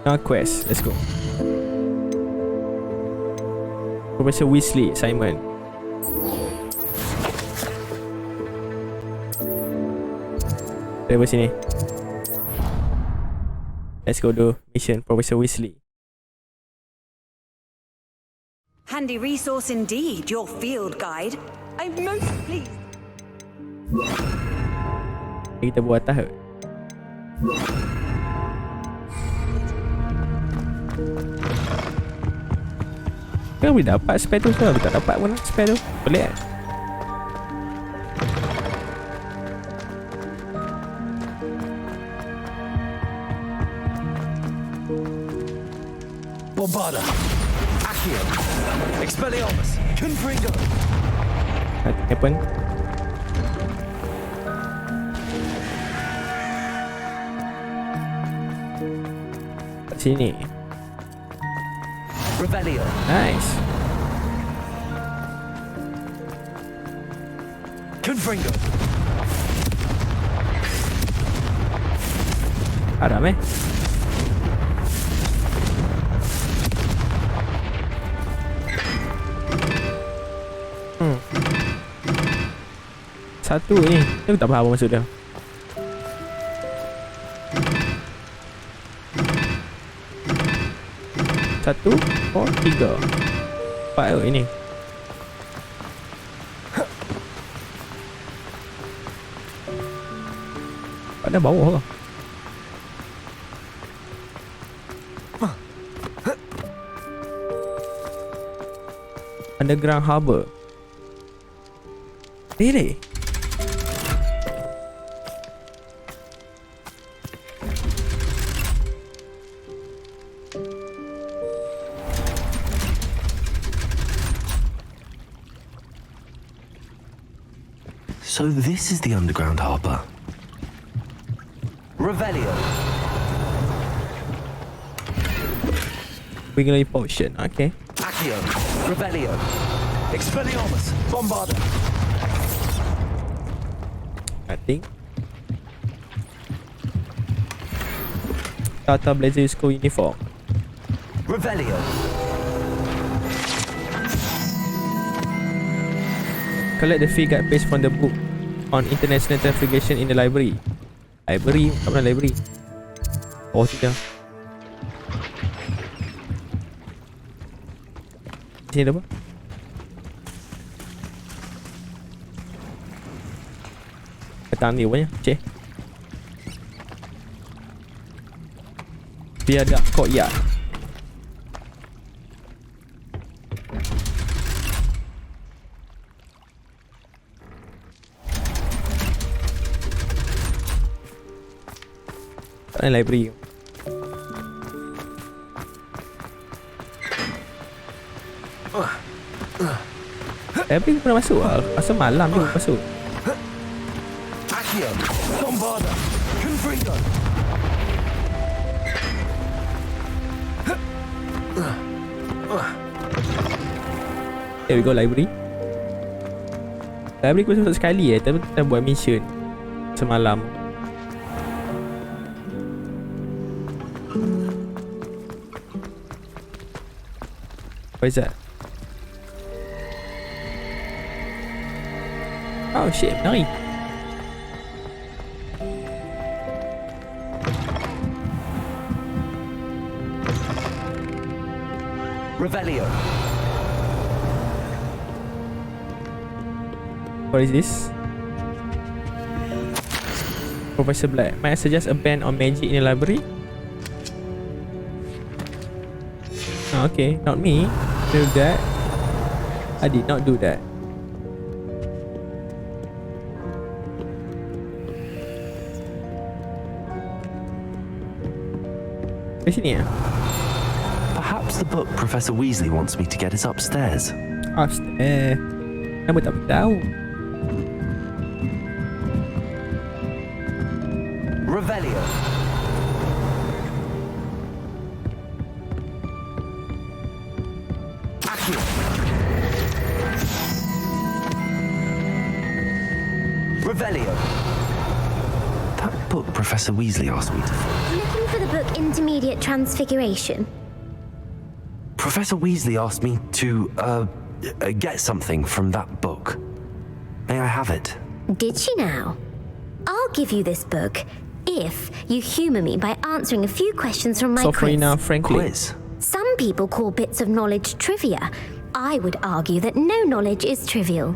Now quest. Let's go. Professor Weasley assignment. Dari sini. Let's go do mission Professor Weasley. Handy resource indeed, your field guide. I'm most pleased. Kita buat atas. Kan boleh dapat spare tu ke? Aku tak dapat pun spare tu. Boleh kan? Bombarda, Accio, Expelliarmus, Confringo. Nothing happen. Kat sini. Revelio, Nice. Confringo, Haram Satu ni. Aku tak faham apa maksud dia. Satu, tiga. Empat ini. Pada bawah lah. Underground Harbour. Really? So this is the underground harbour. Revelio, Wiggly potion. Okay. Accio, Revelio, Expelliarmus, Bombarda. I think. Tata Blazer School uniform. Revelio, Collect the free guide page from the book on international navigation in the library. Library? Kat mana library? Oh, tidak. Sini ada apa? Petang ni rupanya. Cek. Biadab Courtyard. Kat mana library? Library pernah masuk lah. Masa malam je masuk. Accio, Bombarda, Confringo. There we go, library. Library aku masuk sekali tapi kita buat mission semalam. What is that? Oh shit, menarik. Revelio, What is this? Professor Black, might I suggest a ban on magic in the library? Oh, okay, not me. Do that. I did not do that. Di sini ya? Perhaps the book Professor Weasley wants me to get is upstairs. Upstairs. Kenapa tak beritahu? Revelio, Accio, Revelio, That book Professor Weasley asked me to find. Looking for the book Intermediate Transfiguration? Professor Weasley asked me to, get something from that book. May I have it? Did she now? I'll give you this book if you humour me by answering a few questions from my So quiz. frankly. Quiz? Some people call bits of knowledge trivia. I would argue that no knowledge is trivial.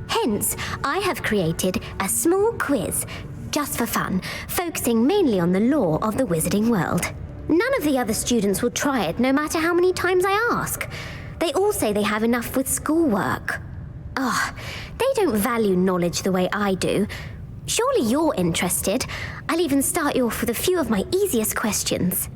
Hence, I have created a small quiz, just for fun, focusing mainly on the lore of the wizarding world. None of the other students will try it, no matter how many times I ask. They all say they have enough with schoolwork. They don't value knowledge the way I do. Surely you're interested. I'll even start you off with a few of my easiest questions.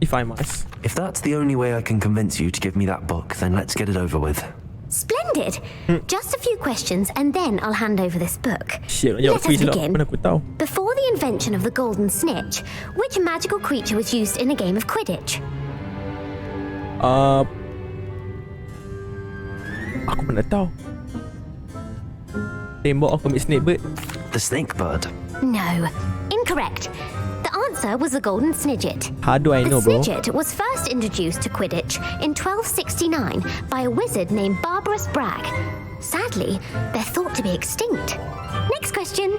If I must. If that's the only way I can convince you to give me that book, then let's get it over with. Splendid! Just a few questions and then I'll hand over this book. Shit, nak Let jawab us quiz lah. begin. Mana aku tahu. Before the invention of the golden snitch, which magical creature was used in a game of Quidditch? Aku mana tahu. Tembok aku ambil snake bird. The snake bird. No, incorrect. The answer was the golden snidget. How do I know, The bro? snidget was first introduced to Quidditch in 1269 by a wizard named Barbarous Bragg. Sadly, they're thought to be extinct. Next question.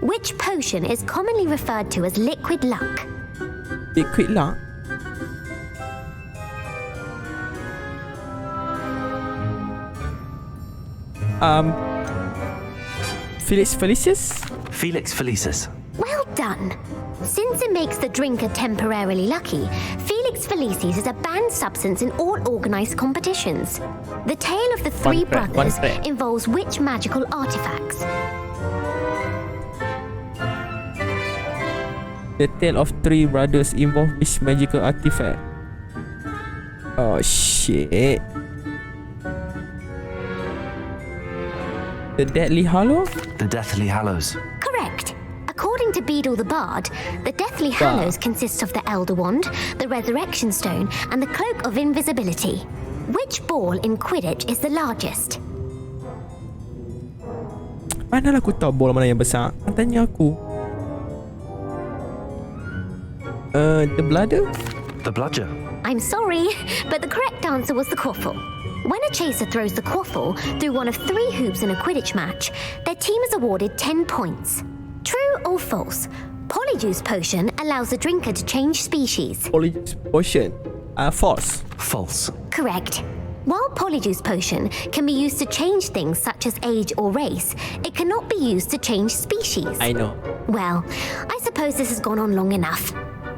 Which potion is commonly referred to as liquid luck? Liquid luck. Felix Felicius? Felix Felicis. Well done. Since it makes the drinker temporarily lucky, Felix Felicis is a banned substance in all organised competitions. The tale of the three One brothers threat. involves which magical artifacts? The tale of three brothers involve which magical artifact? Oh shit. The Deathly Hallow? The Deathly Hallows. Correct. According to Beedle the Bard, the Deathly Hallows consists of the Elder Wand, the Resurrection Stone, and the Cloak of Invisibility. Which ball in Quidditch is the largest? Manalah aku tahu bola mana yang besar? Tanya aku. The bladder? The bludger. I'm sorry, but the correct answer was the quaffle. When a chaser throws the quaffle through one of 3 hoops in a Quidditch match, their team is awarded 10 points. True or false? Polyjuice Potion allows the drinker to change species. Polyjuice Potion. False. False. Correct. While Polyjuice Potion can be used to change things such as age or race, it cannot be used to change species. I know. Well, I suppose this has gone on long enough.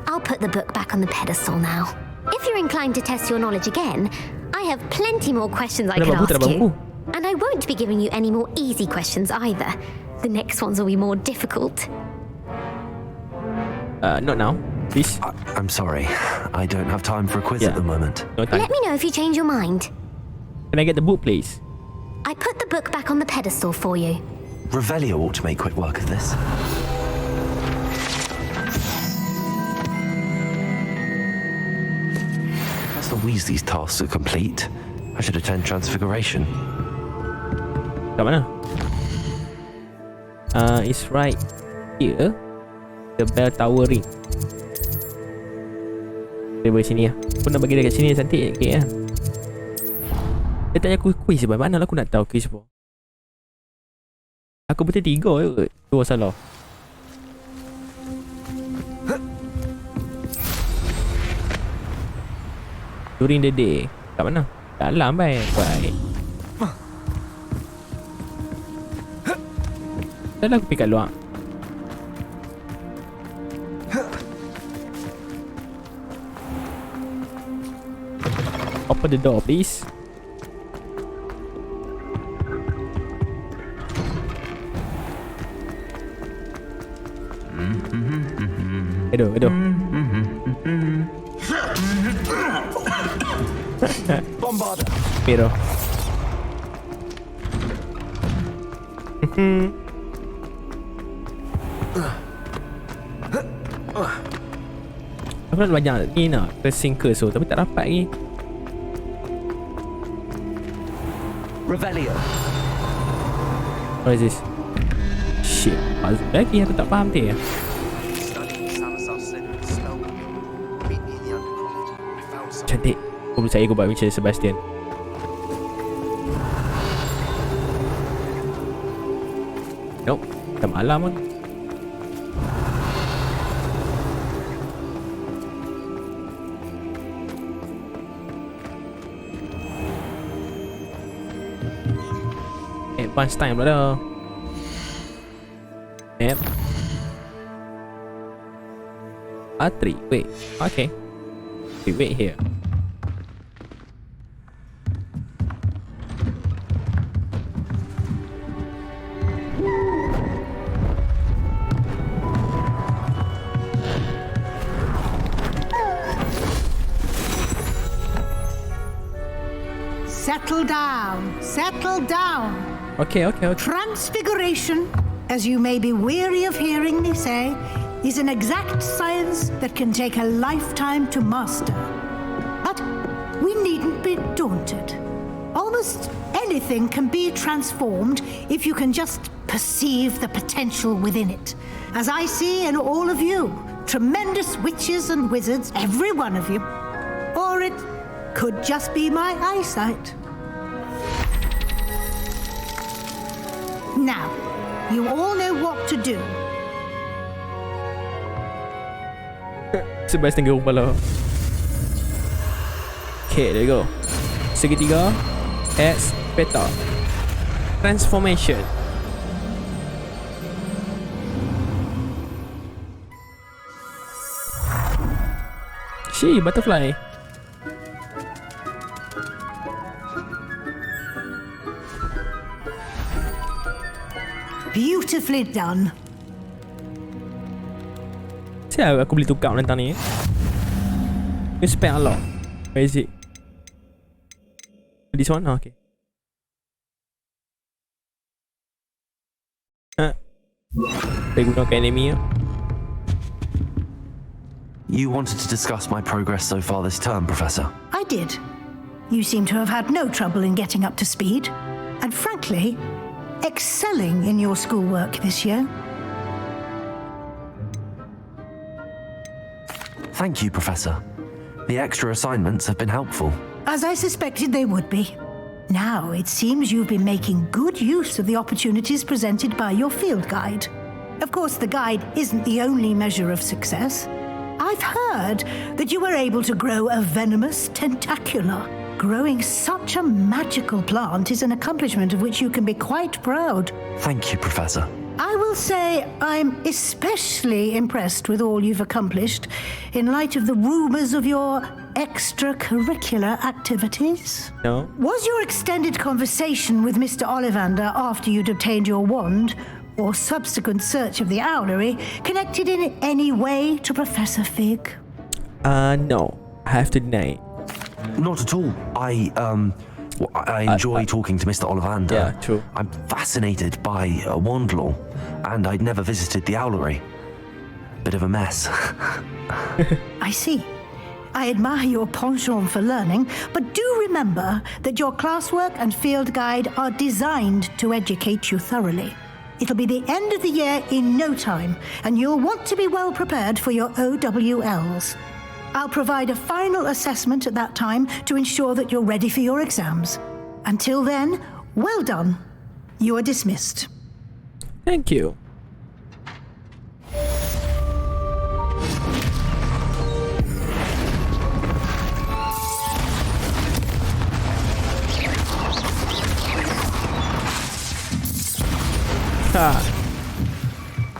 I'll put the book back on the pedestal now. If you're inclined to test your knowledge again, I have plenty more questions I could Kenapa ask buku? you. And I won't be giving you any more easy questions either. The next ones will be more difficult. Not now. Please. I'm sorry. I don't have time for a quiz Yeah. at the moment. No time. Let me know if you change your mind. Can I get the book, please? I put the book back on the pedestal for you. Revelio ought to make quick work of this. Professor Weasley's tasks are complete. I should attend Transfiguration. Kat mana? It's right here. The bell tower ring. Dia boleh sini lah. Aku nak bagi dia kat sini cantik sikit lah. Dia tanya aku quiz sebab mana lah aku nak tahu quiz apa. Aku betul 3 je. 2 salah. During the day. Kat mana? Dalam baik. Baik. Dah lah aku pergi kat luar. Open the door, please. Aduh, aduh. Bombarder. Pero. Aku nak banyak ni nak pressing cursor tapi tak dapat lagi. Revelio. What is this? Shit. Lagi aku tak faham dia. Studying Salazar's Cantik. Aku percaya kau buat macam Sebastian. Nope. Dah malam pun. Advance time pula dah. Map R3. Wait. Okay. We wait here. Settle down. Settle down. Okay. Transfiguration, as you may be weary of hearing me say, is an exact science that can take a lifetime to master. But we needn't be daunted. Almost anything can be transformed if you can just perceive the potential within it. As I see in all of you, tremendous witches and wizards, every one of you. Or it could just be my eyesight. Now, you all know what to do. Sebastian gerung kepala. Okay, there you go. Segitiga X peta. Transformation. She butterfly. Beautifully done. Siapa aku boleh tukar tentang ni? You spend a lot. Where is it? This one? Okay. Saya gunakan enemy. You wanted to discuss my progress so far this term, Professor. I did. You seem to have had no trouble in getting up to speed. And frankly, excelling in your schoolwork this year. Thank you, Professor. The extra assignments have been helpful. As I suspected they would be. Now it seems you've been making good use of the opportunities presented by your field guide. Of course, the guide isn't the only measure of success. I've heard that you were able to grow a venomous tentacula. Growing such a magical plant is an accomplishment of which you can be quite proud. Thank you, Professor. I will say I'm especially impressed with all you've accomplished in light of the rumours of your extracurricular activities. No. Was your extended conversation with Mr. Ollivander after you'd obtained your wand, or subsequent search of the owlery, connected in any way to Professor Fig? No. I have to deny it. Not at all. I enjoy talking to Mr. Ollivander. Yeah, true. I'm fascinated by wand law, and I'd never visited the owlery. Bit of a mess. I see. I admire your penchant for learning, but do remember that your classwork and field guide are designed to educate you thoroughly. It'll be the end of the year in no time, and you'll want to be well prepared for your OWLs. I'll provide a final assessment at that time to ensure that you're ready for your exams. Until then, well done. You are dismissed. Thank you. Ha.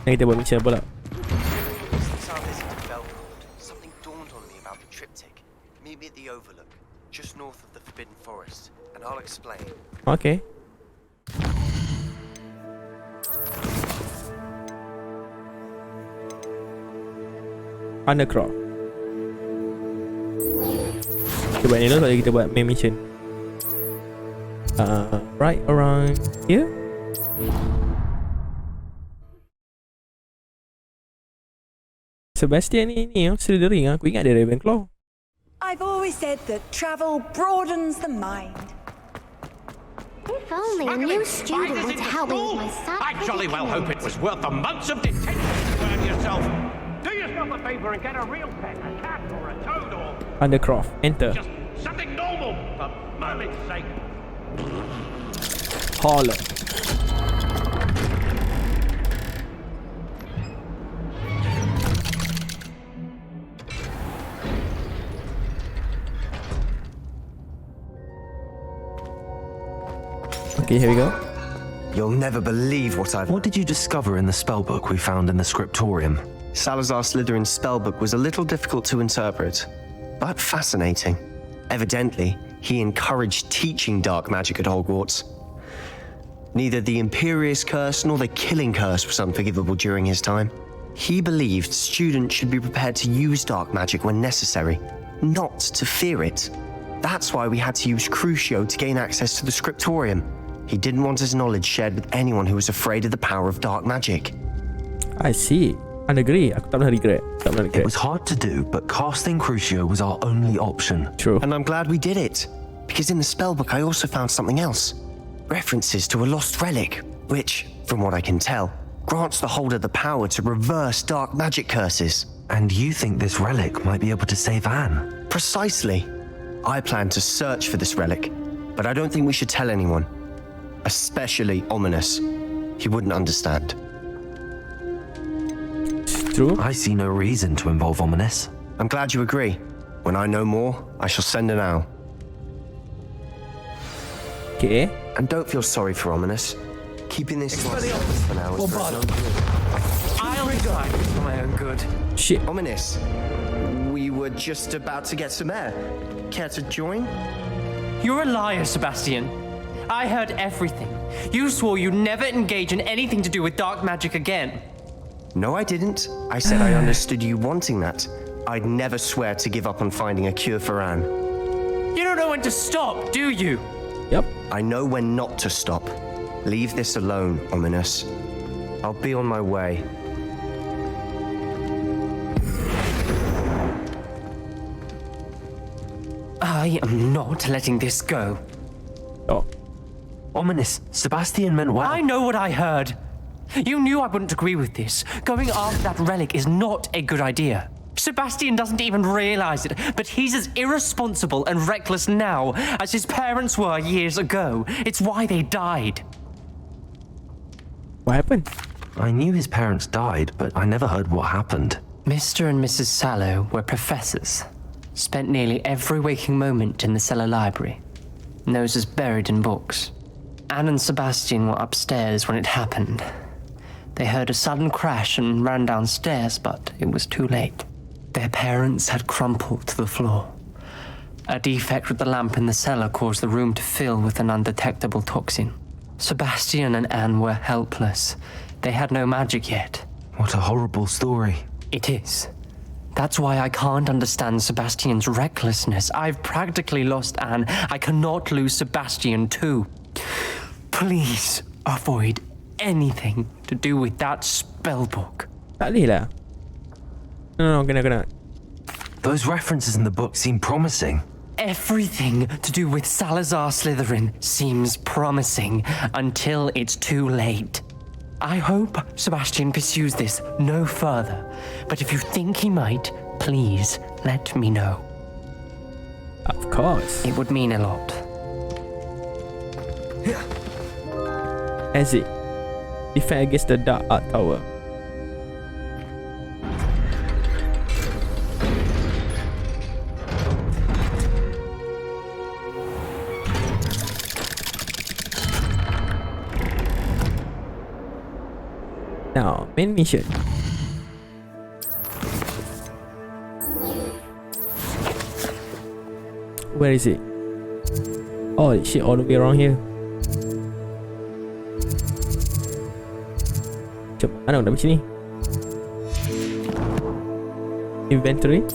Yang kita buat mission pula. Since our visit to Belgrade, something dawned on me about the triptych. Meet me at the Overlook, just north of the Forbidden Forest, and I'll explain. Okay. Undercrawl. Kita buat ni dulu, sebab kita buat main mission. Right around here. Sebastian ni Slytherin. Aku ingat dia Ravenclaw. I've always said that travel broadens the mind. If only a new student would help me with my science. I jolly well hope it was worth the months of detention you earned yourself. Do yourself yourself a favor and get a real pet, a cat or a toad or Undercroft. Enter. just something normal, for mermaid's sake. Holler. Okay, here we go. You'll never believe what I've... What did you discover in the spellbook we found in the scriptorium? Salazar Slytherin's spellbook was a little difficult to interpret, but fascinating. Evidently, he encouraged teaching dark magic at Hogwarts. Neither the Imperious Curse nor the Killing Curse was unforgivable during his time. He believed students should be prepared to use dark magic when necessary, not to fear it. That's why we had to use Crucio to gain access to the scriptorium. He didn't want his knowledge shared with anyone who was afraid of the power of dark magic. I see. I agree. Aku tak pernah regret. It was hard to do, but casting Crucio was our only option. True. And I'm glad we did it, because in the spellbook I also found something else. References to a lost relic, which, from what I can tell, grants the holder the power to reverse dark magic curses. And you think this relic might be able to save Anne? Precisely. I plan to search for this relic, but I don't think we should tell anyone. Especially Ominous. He wouldn't understand. It's true. I see no reason to involve Ominous. I'm glad you agree. When I know more, I shall send an owl. Okay. And don't feel sorry for Ominous. Keeping this to ourselves for now is for his own good. I'll decide for my own good. Shit. Ominous, we were just about to get some air. Care to join? You're a liar, Sebastian. I heard everything. You swore you'd never engage in anything to do with dark magic again. No, I didn't. I said I understood you wanting that. I'd never swear to give up on finding a cure for Anne. You don't know when to stop, do you? Yep. I know when not to stop. Leave this alone, Ominous. I'll be on my way. I am not letting this go. Oh. Ominous, Sebastian meant well. I know what I heard. You knew I wouldn't agree with this. Going after that relic is not a good idea. Sebastian doesn't even realize it, but he's as irresponsible and reckless now as his parents were years ago. It's why they died. What happened? I knew his parents died, but I never heard what happened. Mr. and Mrs. Sallow were professors. Spent nearly every waking moment in the cellar library. Noses buried in books. Anne and Sebastian were upstairs when it happened. They heard a sudden crash and ran downstairs, but it was too late. Their parents had crumpled to the floor. A defect with the lamp in the cellar caused the room to fill with an undetectable toxin. Sebastian and Anne were helpless. They had no magic yet. What a horrible story. It is. That's why I can't understand Sebastian's recklessness. I've practically lost Anne. I cannot lose Sebastian too. Please avoid anything to do with that spellbook. Tak boleh lah. No, kena. Those references in the book seem promising. Everything to do with Salazar Slytherin seems promising until it's too late. I hope Sebastian pursues this no further, but if you think he might, please let me know. Of course. It would mean a lot. As it. Defend against the Dark Art Tower. Now, main mission. Where is it? Oh shit, all the way around here. Jom, mana nak pergi sini? Inventory.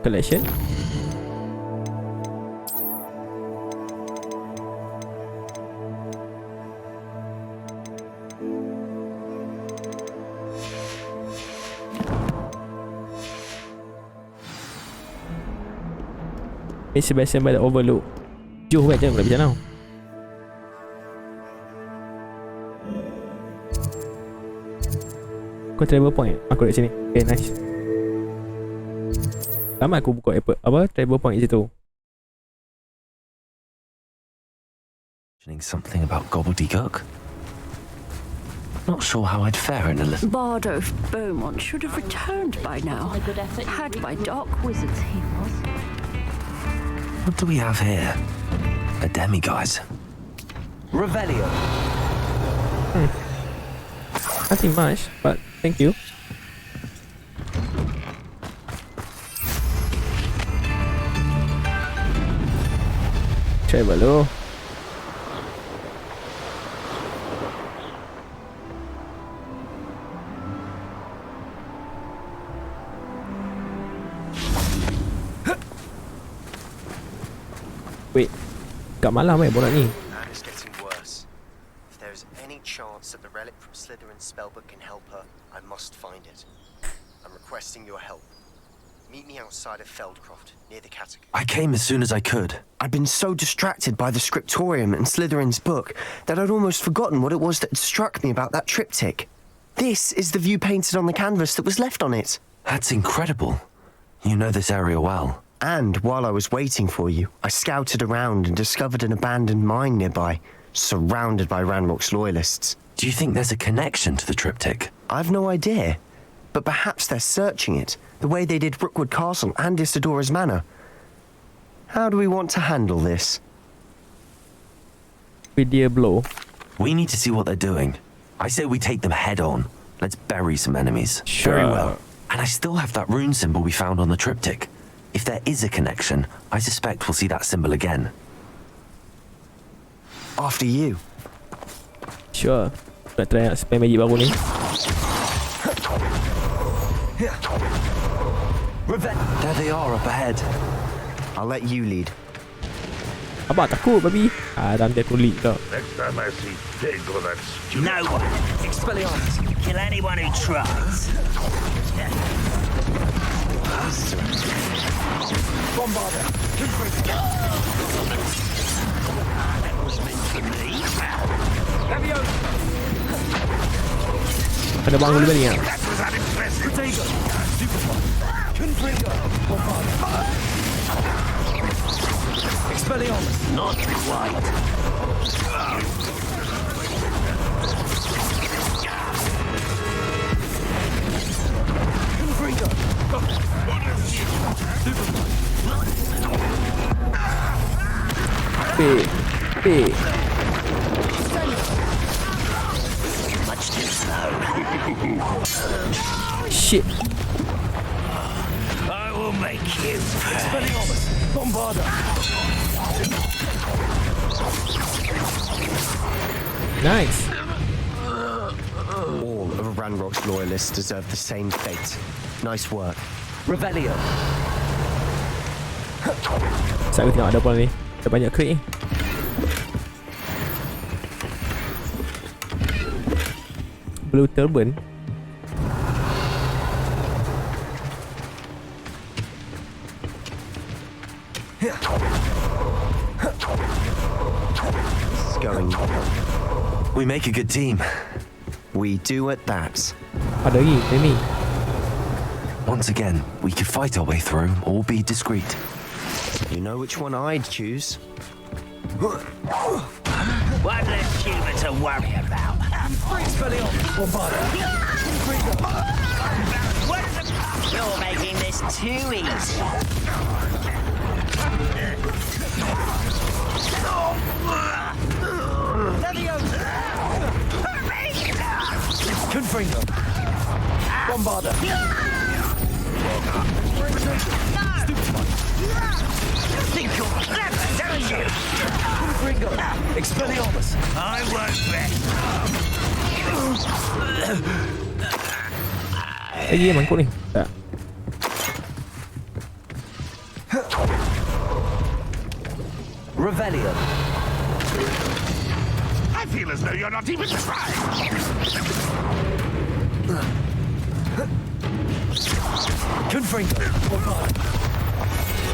Collection. Sebastian by the Overlook. Jauh kan, jangan nak pergi sana. Kau travel point. Aku kat sini. Okay, nice. Lama aku buka travel point situ. Something about gobbledygook. Not sure how I'd fare in a little. Bardo Beaumont should have returned by now. Had by dark wizards he was. What do we have here? A demiguise. Revelio. Nothing much, but thank you. Travel dulu. Wait, kat malam borak ni. Anne is getting worse. If there is any chance that the relic from Slytherin's spellbook can help her, I must find it. I'm requesting your help. Meet me outside of Feldcroft, near the catacomb. I came as soon as I could. I'd been so distracted by the scriptorium and Slytherin's book that I'd almost forgotten what it was that had struck me about that triptych. This is the view painted on the canvas that was left on it. That's incredible. You know this area well. And while I was waiting for you, I scouted around and discovered an abandoned mine nearby, surrounded by Ranrock's loyalists. Do you think there's a connection to the triptych? I've no idea, but perhaps they're searching it, the way they did Rookwood Castle and Isidora's Manor. How do we want to handle this? With dear blow. We need to see what they're doing. I say we take them head on. Let's bury some enemies. Sure. Very well. And I still have that rune symbol we found on the triptych. If there is a connection, I suspect we'll see that symbol again. After you. Sure. Nak try nak spam magic baru ni. There they are up ahead. I'll let you lead. Abang takut babi. Nanti aku lead kau. Next time I see pig or that stupid... No one. Expelliarmus. Kill anyone who tries. Bombarder! That was meant for me. Leviosa! Ada bang boleh balik tak? That was unimpressive. Protego. Superfly. Confringo. Bombarder. Expelliarmus. Not quite. Confringo. Big. Much too slow. Shit. I will make you. Expelliarmus. Bombarder. Nice. All of Ranrock's loyalists deserve the same fate. Nice work. Revelio. Saya tengok ada apa ni. Ada banyak crate ni. Blue turban. This is going well. We make a good team. We do at that. Ada lagi ni. Once again, we could fight our way through or be discreet. You know which one I'd choose? One less human to worry about. You're making this too easy. Confringo. Bombarder. Think you're clever, don't you? Confringo. Expelliarmus. I won't bet. Lagi mangkuk ni. Tak. Revelio. I feel as though you're not even trying. Confringo.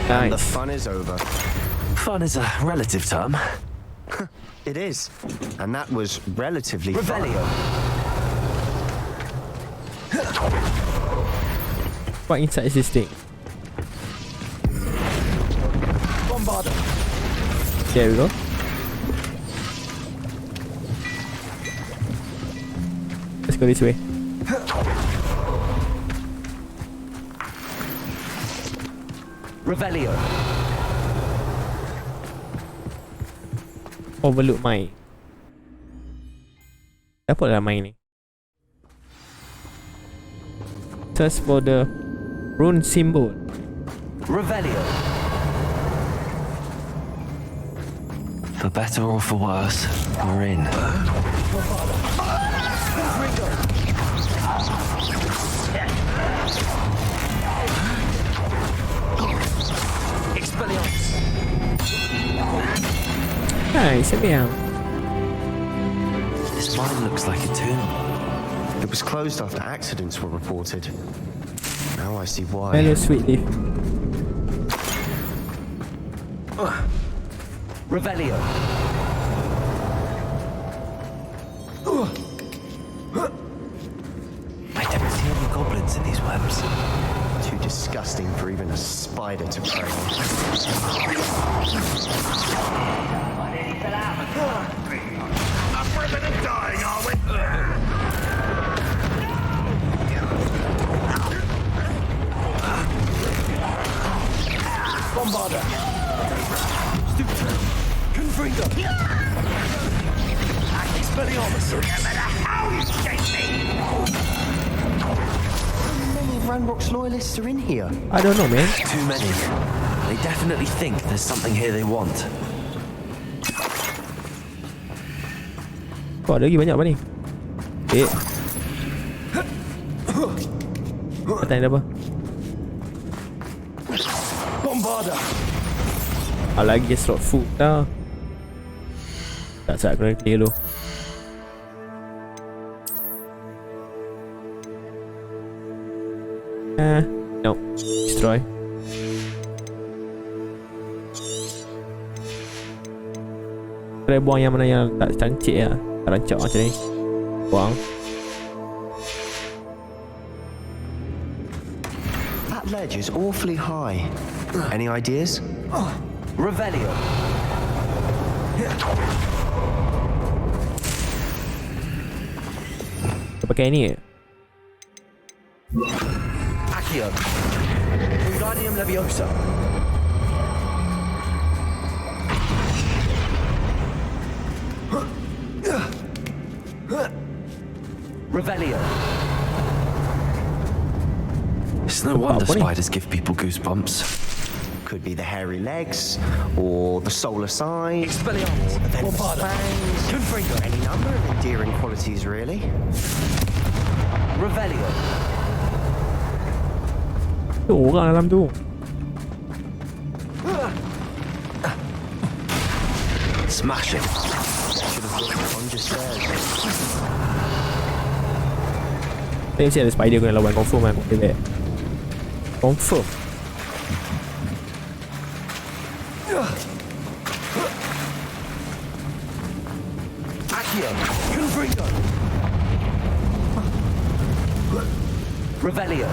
And the Nice. fun is over. Fun is a relative term. It is. And that was relatively fun. Revelio. What inside is this thing? Bombarder. There we go. Let's go this way. Revelio. Overlook mine. Apa dalam mine ni? Search for the rune symbol. Revelio. For better or for worse, we're in. Expelliarmus. Hai, seorang. This mine looks like a tomb. It was closed after accidents were reported. Now I see why. Hello, sweet leaf. Revelio. I don't see any goblins in these webs. Too disgusting for even a spider to prey on. I'm president dying, are we? Bombarder. Stupid. Confringo. Expelliarmus. No matter how you shake me. How many Ranrock's loyalists are in here? I don't know, man. Too many. They definitely think there's something here they want. Kau ada lagi banyak apa ni? Tanya apa? Bombarder. Lagi slot food dah. Tak saat kena clear dulu. No. Destroy. Try buang yang mana yang tak cantik lah. Tak rancak macam ni. Buang. That ledge is awfully high. Any ideas? Revelio. Kita pakai ni ke? Accio. Wingardium Leviosa. Revelio. It's no wonder spiders give people goosebumps. Could be the hairy legs, or the solar sign, Expelliarmus. or the venomous Bombarder. fangs. Confringo. Any number of endearing qualities, really. Revelio. Tu orang dalam tu. Smash it. Should have looked on just there. Saya mesti ada spider kena lawan. Confirm kan. Confirm. Accio. Confringo. Revelio.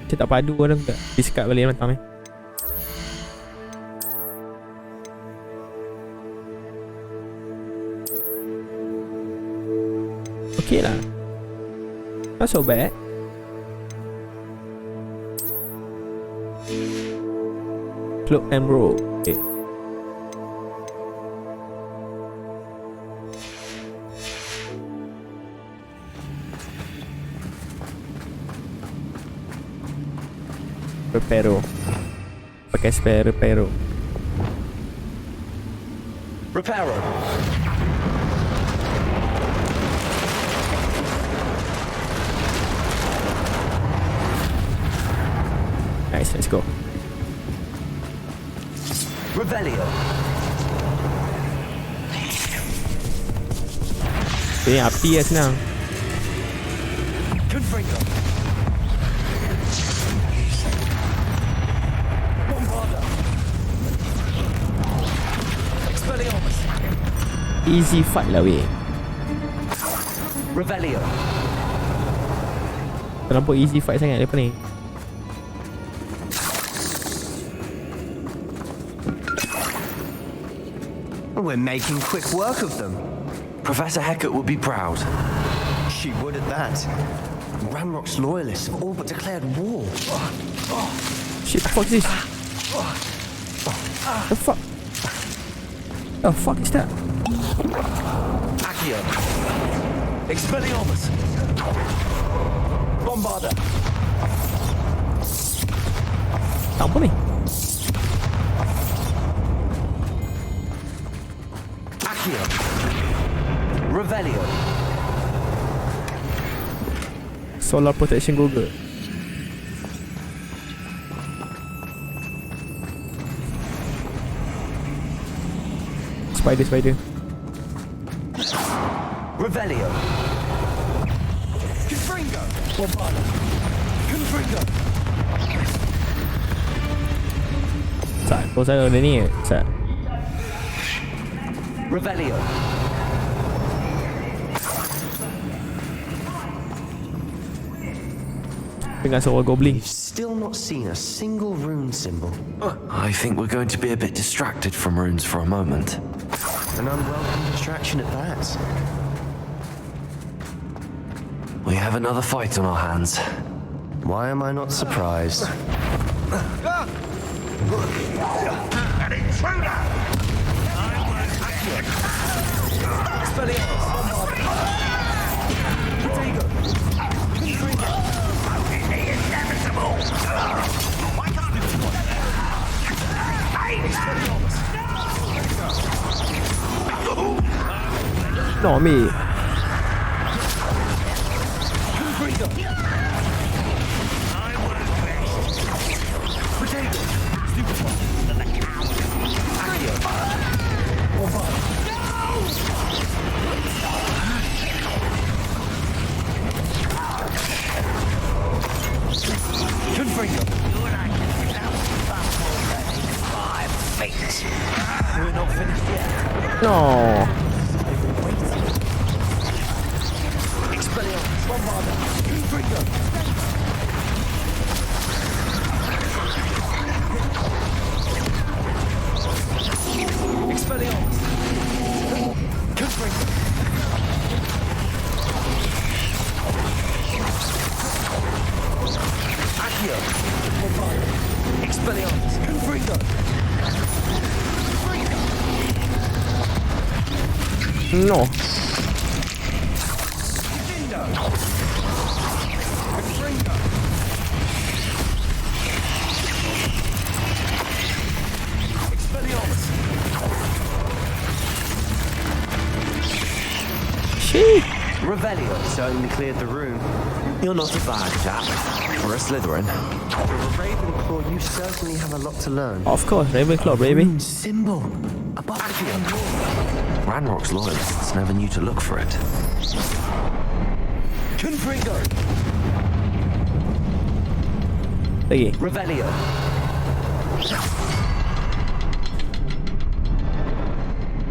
Saya tak padu orang tak. Discard balik mentang ni. Okay lah. Not so bad. Cloak and roll. Okay. Reparo. Pakai spare reparo. Reparo. Nice, let's go. Revelio. Ini api lah senang. Confringo. Bombarder. Expelliarmus. Easy fight lah weh. Revelio. Terlampau easy fight sangat lepas ni. We're making quick work of them. Professor Hecat would be proud. She would at that. Ranrock's loyalists have all but declared war. Shit, the fuck is this? The fuck? The fuck is that? Accio. Expelliarmus. Bombarda. Apa ni? Accio. Revelio. Solar protection Google. Spider. Revelio. Confringo. Bombarda. Confringo. Sat, kau saya ada ni. Sat. Revelio. Dengan seorang goblin. We've still not seen a single rune symbol. I think we're going to be a bit distracted from runes for a moment. An unwelcome distraction at that. We have another fight on our hands. Why am I not surprised? An intruder! Inevitable! Why can't it? No, me. We're not finished yet. No. Expelliarmus, Bombarda, Confringo. Expelliarmus, Confringo. Accio, Bombarda, Expelliarmus, Confringo. No. Shit. Revelio certainly cleared the room. You're not a bad chap for a Slytherin. For a Ravenclaw, you certainly have a lot to learn. Of course, Ravenclaw, baby. Rune symbol. Above Ranrock's loyalists never knew to look for it. Confringo. Lagi. Revelio.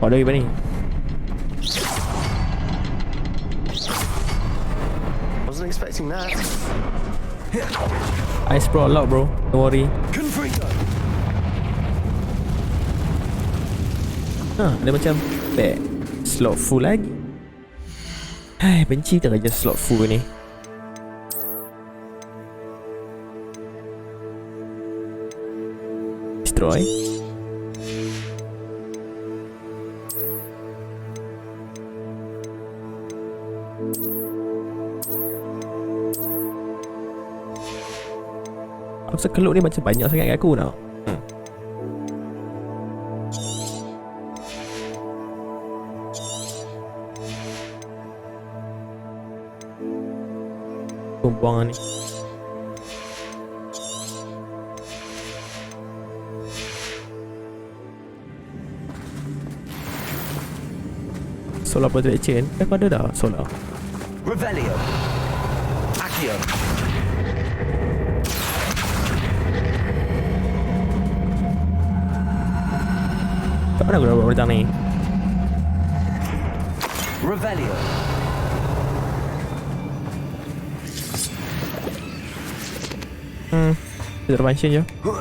Ada lagi ni. Wasn't expecting that. I sprawl a lot, bro. Don't worry. Confringo. Dia macam back slot full lagi. Hai, benci tak kerja slot full ni. Destroy. Aku rasa keluk ni macam banyak sangat kat aku tau. Buang ni. Solar protection. Aku ada dah solar. Revelio. Accio. Tak pernah aku dah buat macam ni. Revelio. Kita terpancing je. Oh.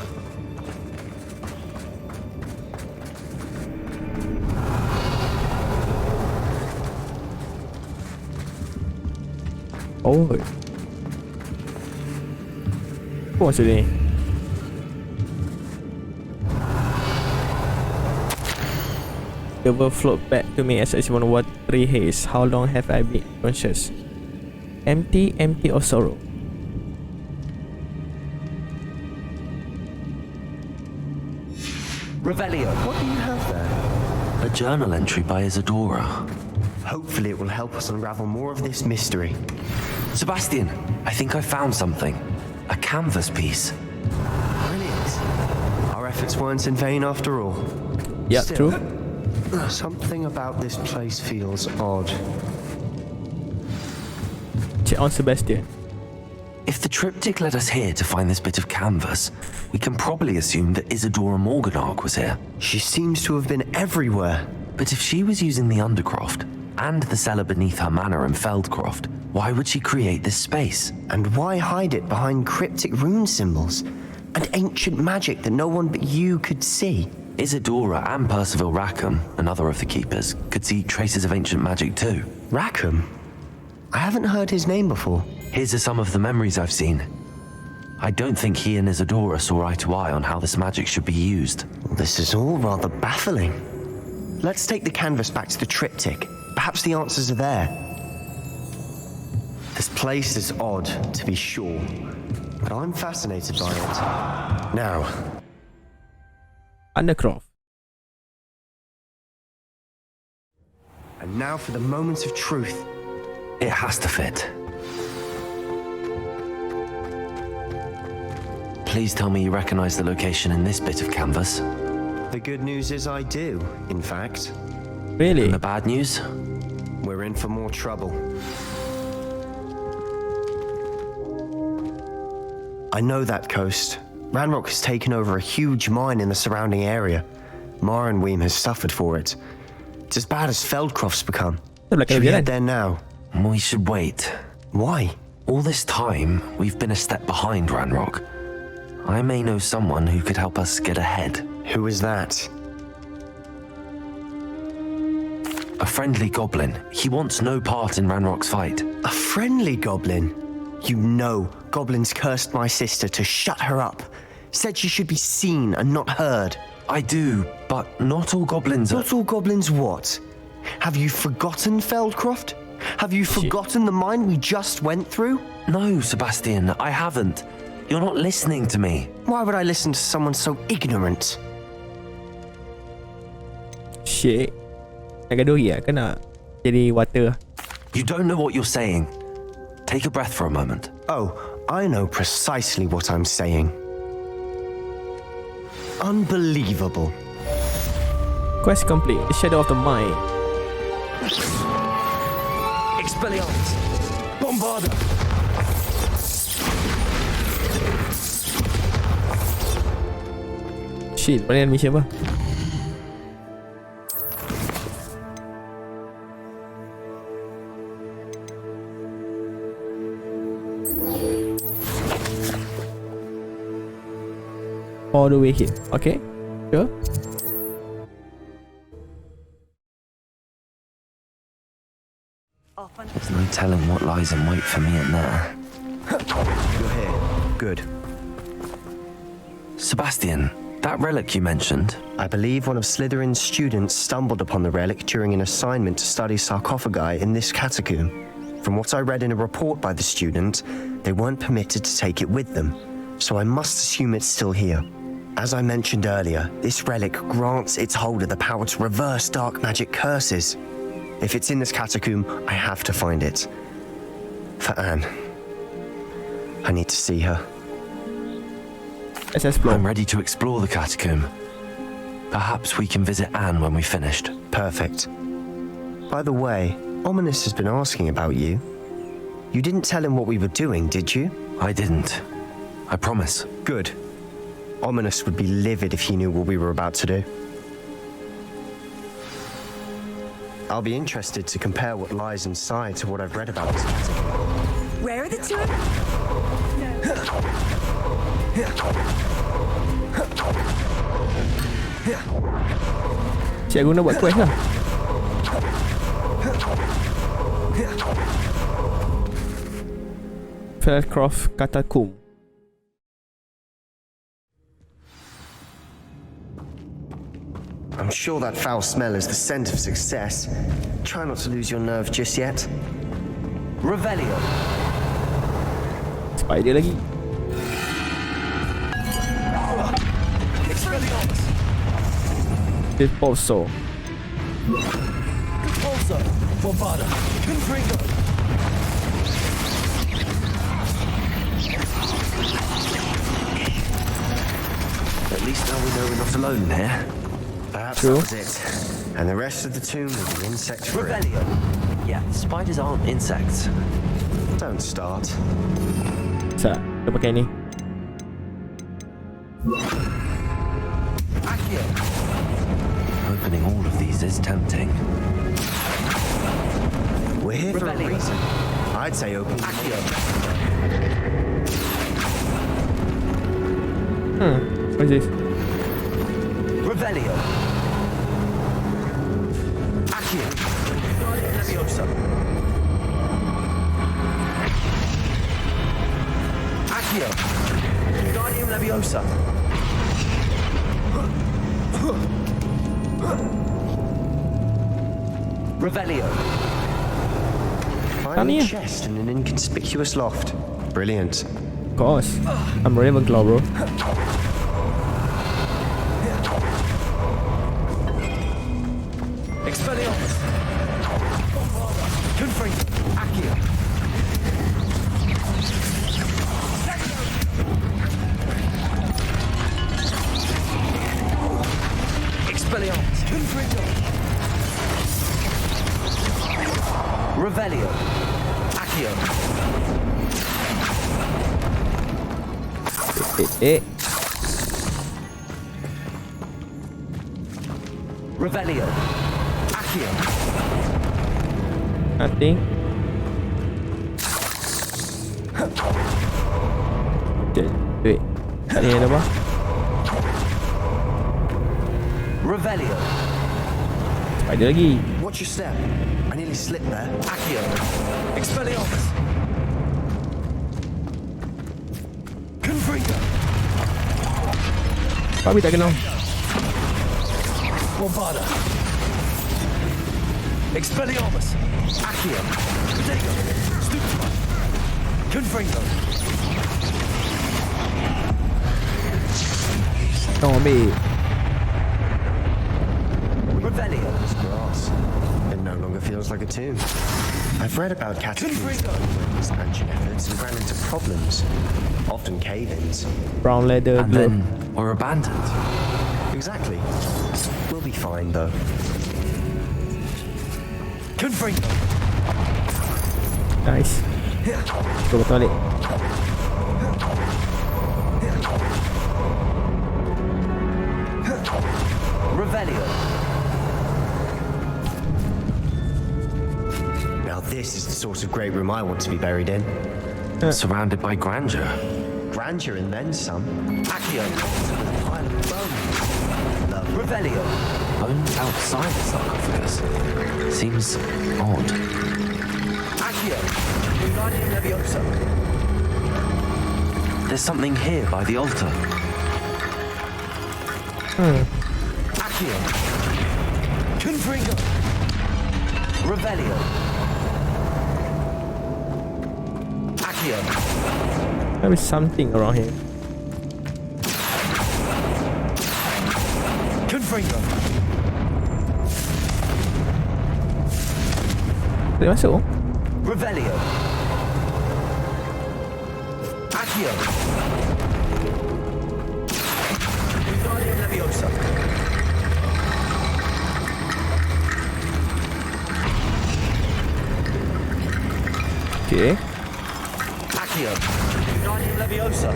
Apa maksud ni? The world float back to me as I see one watery haze. How long have I been conscious? Empty, empty of sorrow. Revelio, what do you have there? A journal entry by Isadora. Hopefully it will help us unravel more of this mystery. Sebastian, I think I found something. A canvas piece. Brilliant. Our efforts weren't in vain after all. Yeah, Still, true. Something about this place feels odd. Check on Sebastian. If the triptych led us here to find this bit of canvas, we can probably assume that Isadora Morganark was here. She seems to have been everywhere. But if she was using the Undercroft and the cellar beneath her manor in Feldcroft, why would she create this space? And why hide it behind cryptic rune symbols and ancient magic that no one but you could see? Isadora and Percival Rackham, another of the keepers, could see traces of ancient magic too. Rackham? I haven't heard his name before. Here's some of the memories I've seen. I don't think he and Isadora saw eye to eye on how this magic should be used. This is all rather baffling. Let's take the canvas back to the triptych. Perhaps the answers are there. This place is odd, to be sure, but I'm fascinated by it. Now, Undercroft. and now for the moment of truth. It has to fit. Please tell me you recognize the location in this bit of canvas. The good news is I do, in fact. Really? And the bad news? We're in for more trouble. I know that coast. Ranrock has taken over a huge mine in the surrounding area. Marenweem has suffered for it. It's as bad as Feldcroft's become. Should we head there now? We should wait. Why? All this time, we've been a step behind Ranrock. I may know someone who could help us get ahead. Who is that? A friendly goblin. He wants no part in Ranrock's fight. A friendly goblin? You know, goblins cursed my sister to shut her up. Said she should be seen and not heard. I do, but not all goblins are... Not all goblins what? Have you forgotten Feldcroft? Have you forgotten the mine we just went through? No, Sebastian, I haven't. You're not listening to me. Why would I listen to someone so ignorant? Shit. Nak gaduh ya? Ke nak jadi water? You don't know what you're saying. Take a breath for a moment. Oh, I know precisely what I'm saying. Unbelievable. Quest complete. The shadow of the mind. Expelliarmus! Bombarda! Shit, mana mission apa? All the way here. Okay, sure. There's no telling what lies in wait for me in there. You're here. Good. Sebastian, that relic you mentioned... I believe one of Slytherin's students stumbled upon the relic during an assignment to study sarcophagi in this catacomb. From what I read in a report by the student, they weren't permitted to take it with them, so I must assume it's still here. As I mentioned earlier, this relic grants its holder the power to reverse dark magic curses. If it's in this catacomb, I have to find it. For Anne. I need to see her. Let's explore. I'm ready to explore the catacomb. Perhaps we can visit Anne when we've finished. Perfect. By the way, Ominous has been asking about you. You didn't tell him what we were doing, did you? I didn't. I promise. Good. Ominous would be livid if he knew what we were about to do. I'll be interested to compare what lies inside to what I've read about this catacomb. Where are the two? Cik guna buat quest lah. Feldcroft Katakum. I'm sure that foul smell is the scent of success. Try not to lose your nerve just yet. Revelio. Spider lagi. Repulso. At least now we know we're not alone in here. Perhaps True. that was it. And the rest of the tomb will be insect-free. Revelio. Yeah, spiders aren't insects. Don't start. Sat, kita pakai ni. Accio. Opening all of these is tempting. We're here for a Revelio. reason. I'd say open. Accio. What is this? Revelio. Accio. Leviosa. Accio. Guardium Leviosa. Revelio. Finding a chest in an inconspicuous loft. Brilliant. Of course. I'm Ravenclaw, bro. Expelliarmus. Confringo. Accio. Expelliarmus. Confringo. Revelio. Accio. Revelio. Accio. Nothing. Okay, wait. Tak ada apa? Revelio. Ada lagi. Watch your step. I nearly slipped there. Accio. Expelliarmus. Confringo. Kami tak kenal. Bombarda. Expelliarmus. Accio. Potato. Stupefy. Confringo. Tolong ambil. Revelio. It's grass. It no longer feels like a tomb. I've read about catacombs expansion efforts and ran into problems. Often cave-ins. Brown leather And glove. then we're abandoned. Exactly. We'll be fine though. Confringo. Nice. Go balik. Revelio. Now this is the sort of great room I want to be buried in. Surrounded by grandeur. Grandeur and then some. Accio. Pile of bones. Lovely. Revelio. Bones outside the sarcophagus. Seems odd. Accio. Guardium Leviosa. There's something here by the altar. Accio. Confringo. Revelio. Accio. There is something around here. Confringo. Boleh masuk? Revelio. Accio. Guardium Leviosa. Okay. Accio. Guardium Leviosa.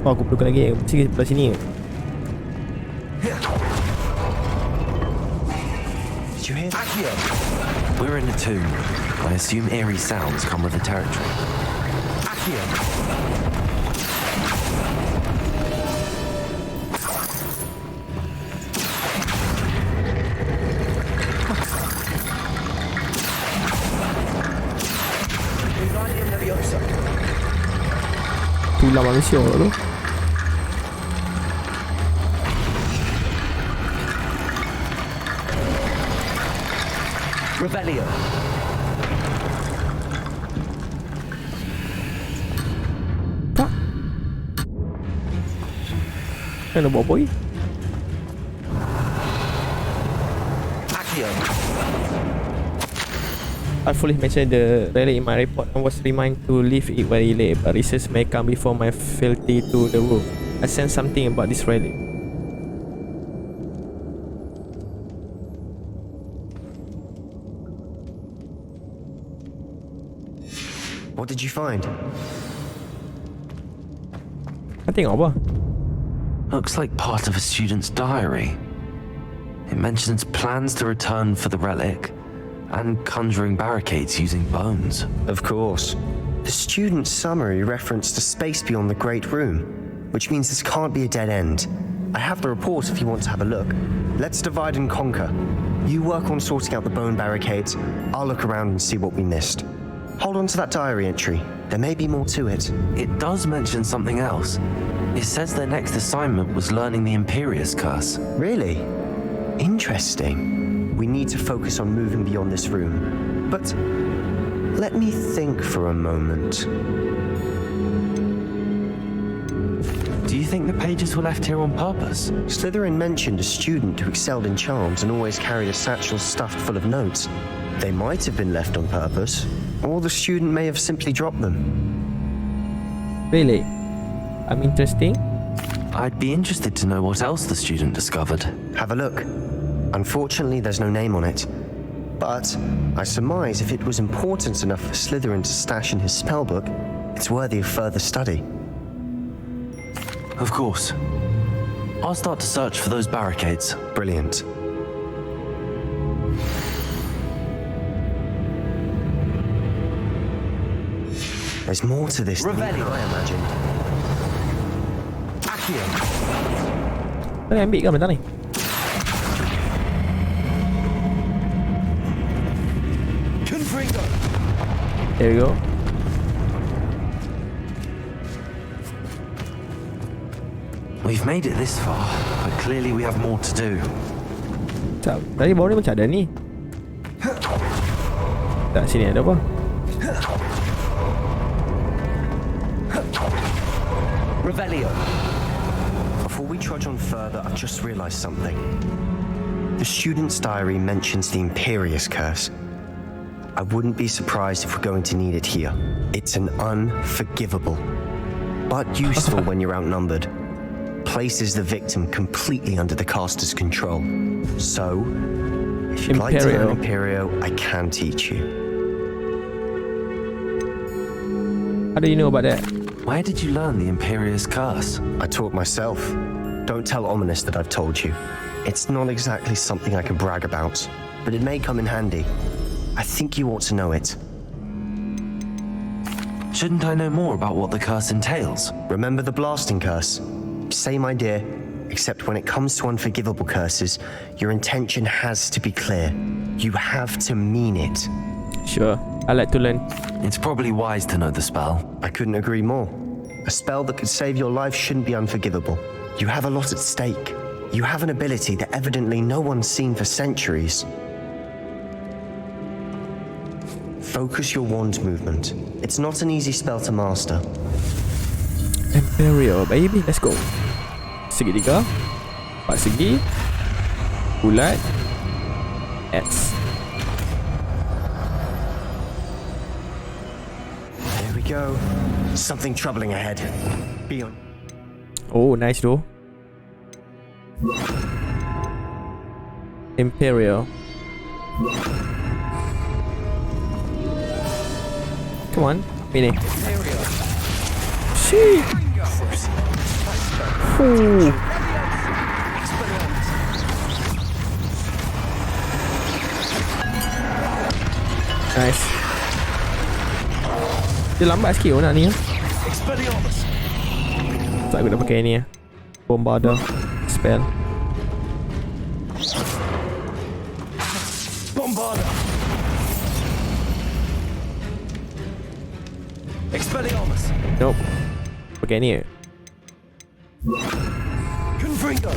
Oh, aku perlukan lagi. Mesti belah sini. Did you hear that? Accio. We're in a tomb. I assume eerie sounds come with the territory. Accio! Tulang manusia tu. Revelio. Tak. Kena buat apa ni? Accio. I fully mentioned the relic in my report and was reminded to leave it where it lay, but research may come before my fealty to the room. I sense something about this relic. What did you find? I tengok apa? Looks like part of a student's diary. It mentions plans to return for the relic and conjuring barricades using bones. Of course. The student's summary referenced a space beyond the Great Room, which means this can't be a dead end. I have the report if you want to have a look. Let's divide and conquer. You work on sorting out the bone barricades. I'll look around and see what we missed. Hold on to that diary entry. There may be more to it. It does mention something else. It says their next assignment was learning the Imperious Curse. Really? Interesting. We need to focus on moving beyond this room. But let me think for a moment. Do you think the pages were left here on purpose? Slytherin mentioned a student who excelled in charms and always carried a satchel stuffed full of notes. They might have been left on purpose, or the student may have simply dropped them. Really? I'm interesting. I'd be interested to know what else the student discovered. Have a look. Unfortunately, there's no name on it. But I surmise if it was important enough for Slytherin to stash in his spellbook, it's worthy of further study. Of course. I'll start to search for those barricades. Brilliant. There's more to this than even I imagined. Accio. Boleh ambil ke bentar ni? There we go. We've made it this far, but clearly we have more to do. Tak, tadi bawah ni macam ada ni. Tak, sini ada apa? Revelio. Before we trudge on further, I've just realized something. The student's diary mentions the Imperious Curse. I wouldn't be surprised if we're going to need it here. It's an unforgivable, but useful when you're outnumbered. Places the victim completely under the caster's control. So, if you'd like to learn Imperio, I can teach you. How do you know about that? Where did you learn the Imperious Curse? I taught myself. Don't tell Ominous that I've told you. It's not exactly something I can brag about, but it may come in handy. I think you ought to know it. Shouldn't I know more about what the curse entails? Remember the blasting curse? Same idea, except when it comes to unforgivable curses, your intention has to be clear. You have to mean it. Sure, I like to learn. It's probably wise to know the spell. I couldn't agree more. A spell that could save your life shouldn't be unforgivable. You have a lot at stake. You have an ability that evidently no one's seen for centuries. Focus your wand movement. It's not an easy spell to master. Imperial, baby, let's go. Segitiga, 4 segi, bulat, X. There we go. Something troubling ahead. Be on. Oh, nice though. Imperial. Come on, ini. Shit. Ooh. Dia lambat sikit nak ni. Expelliarmus. Tak aku nak pakai ni. Bombarder spell. Bombarder. Expelliarmus. Nope. Pakai ni. Confringo.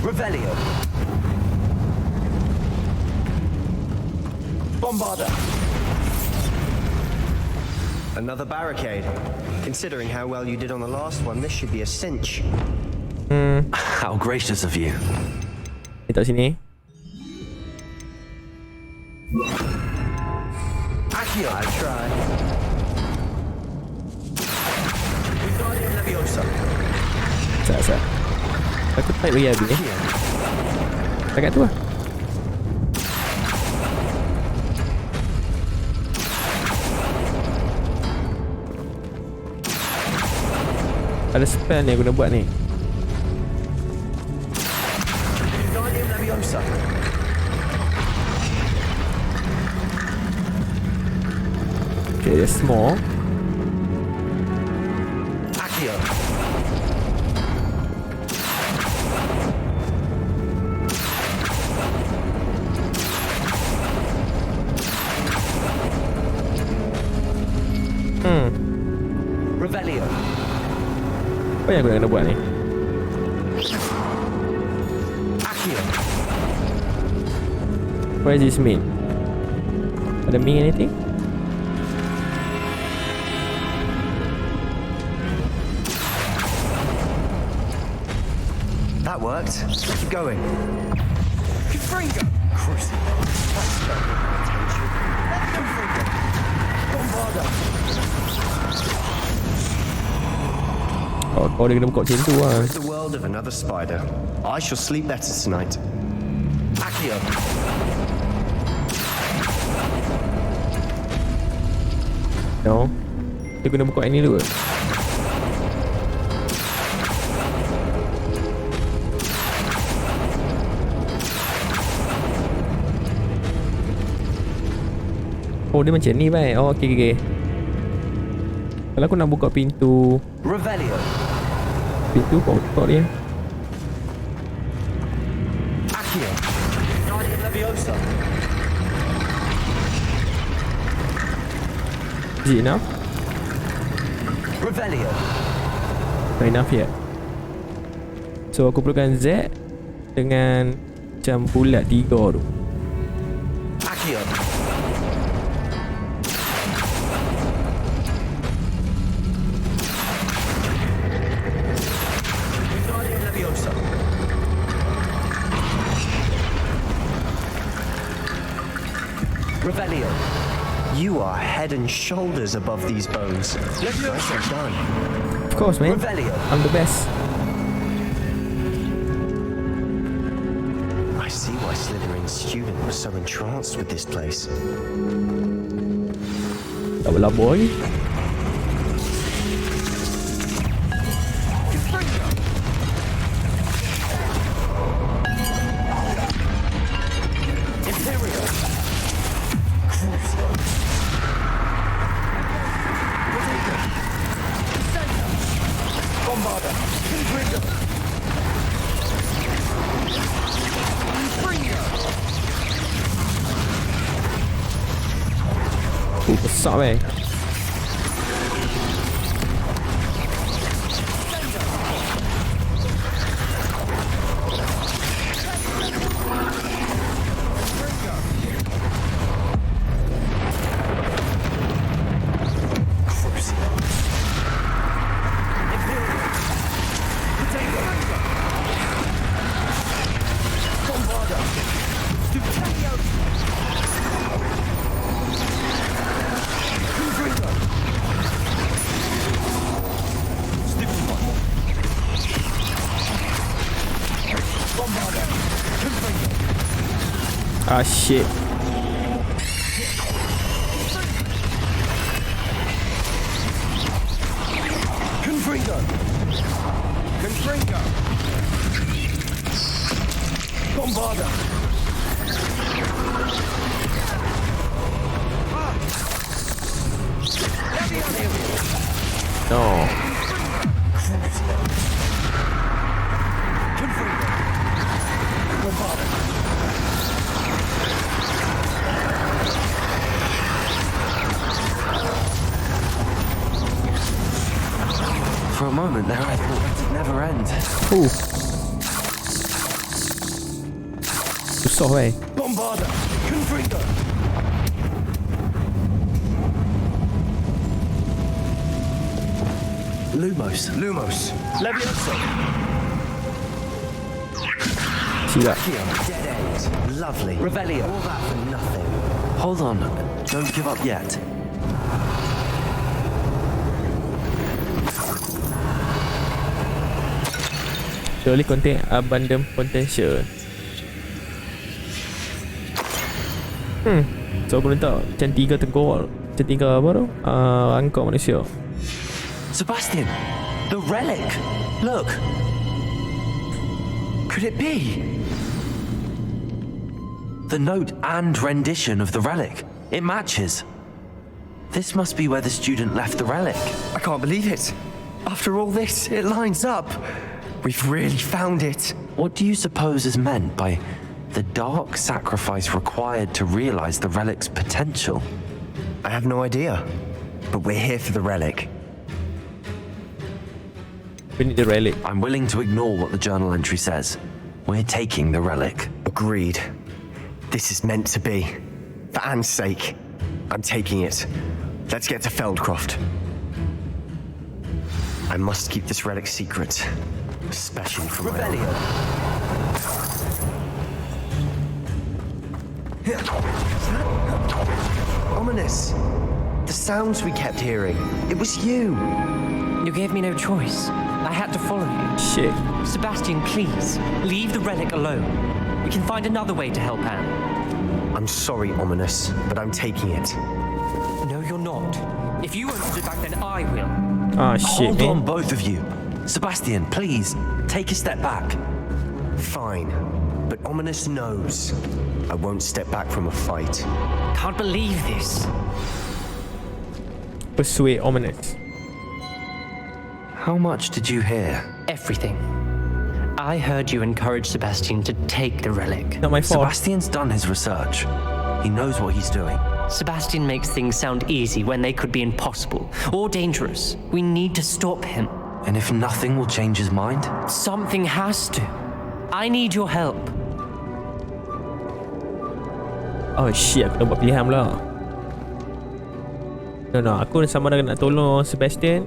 Revelio. Bombarder. Another barricade. Considering how well you did on the last one, this should be a cinch. How gracious of you. Ni tak sini. Accio. I try. Wingardium Leviosa. Sat. Aku type bagi habis ni. Dekat tu lah. Ada spell ni aku nak buat ni. Wingardium Leviosa. Okay, dia small. Accio. Revelio. Apa yang aku nak kena buat ni? Accio. What does this mean? Ada mean anything? That worked. Keep going. Confringo. Crucible. Confringo. Bombarder. Oh, kau dia kena buka macam tu lah. The world of another spider. I shall sleep better tonight. Accio. No. Dia kena buka ini dulu. Oh, dia macam ni baik. Oh, okay. Kalau aku nak buka pintu Revelio. kau buka dia. Accio. Wingardium Leviosa. Is it enough? Revelio. Not enough yet. So aku perlukan Z dengan macam bulat 3 tu. Accio. Wingardium Leviosa. Revelio. You are head and shoulders above these bones. Leviosa. Nicely done. Of course, man. Revelio. I'm the best. I see why Slytherin's student was so entranced with this place. Tak apalah, boy. Imperio. Crucible. Bombarder. Confringo. Confringo. Besar weh. Ah, shit. Confringo. Confringo. Bombarder. moment there, I thought it'd never end. Susah weh. Bombarda! Confringo! Lumos. Levioso! Silap. Dead end. Lovely. Revelio! All that for nothing. Hold on, don't give up yet. Surely contain abundant potential. So aku letak macam 3 tengkorak. Macam 3 apa tu? Angkor manusia. Sebastian, the relic! Look! Could it be? The note and rendition of the relic. It matches. This must be where the student left the relic. I can't believe it. After all this, it lines up. We've really found it. What do you suppose is meant by the dark sacrifice required to realize the relic's potential? I have no idea. But we're here for the relic. We need the relic. I'm willing to ignore what the journal entry says. We're taking the relic. Agreed. This is meant to be. For Anne's sake, I'm taking it. Let's get to Feldcroft. I must keep this relic secret. Especially from Revelio! Ominous. The sounds we kept hearing. It was you. You gave me no choice. I had to follow you. Shit. Sebastian, please, leave the relic alone. We can find another way to help Anne. I'm sorry, Ominous, but I'm taking it. No, you're not. If you won't put it back, then I will. Ah, shit, Hold on, man. both of you. Sebastian, please, take a step back. Fine. But Ominous knows. I won't step back from a fight. Can't believe this. Persuade Ominous. How much did you hear? Everything. I heard you encourage Sebastian to take the relic. Not my fault. Sebastian's done his research. He knows what he's doing. Sebastian makes things sound easy when they could be impossible or dangerous. We need to stop him. And if nothing will change his mind? Something has to. I need your help. Oh shit, aku dah buat pilihan pula. No, aku sama ada nak tolong Sebastian.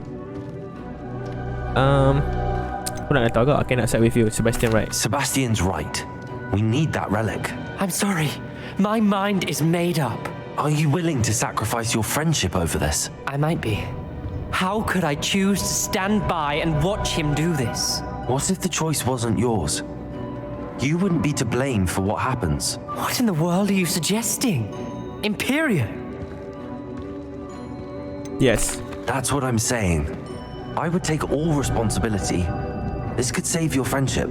Aku nak kata agak, I cannot side with you, Sebastian, right? Sebastian's right. We need that relic. I'm sorry. My mind is made up. Are you willing to sacrifice your friendship over this? I might be. How could I choose to stand by and watch him do this? What if the choice wasn't yours? You wouldn't be to blame for what happens. What in the world are you suggesting? Imperial? Yes. That's what I'm saying. I would take all responsibility. This could save your friendship.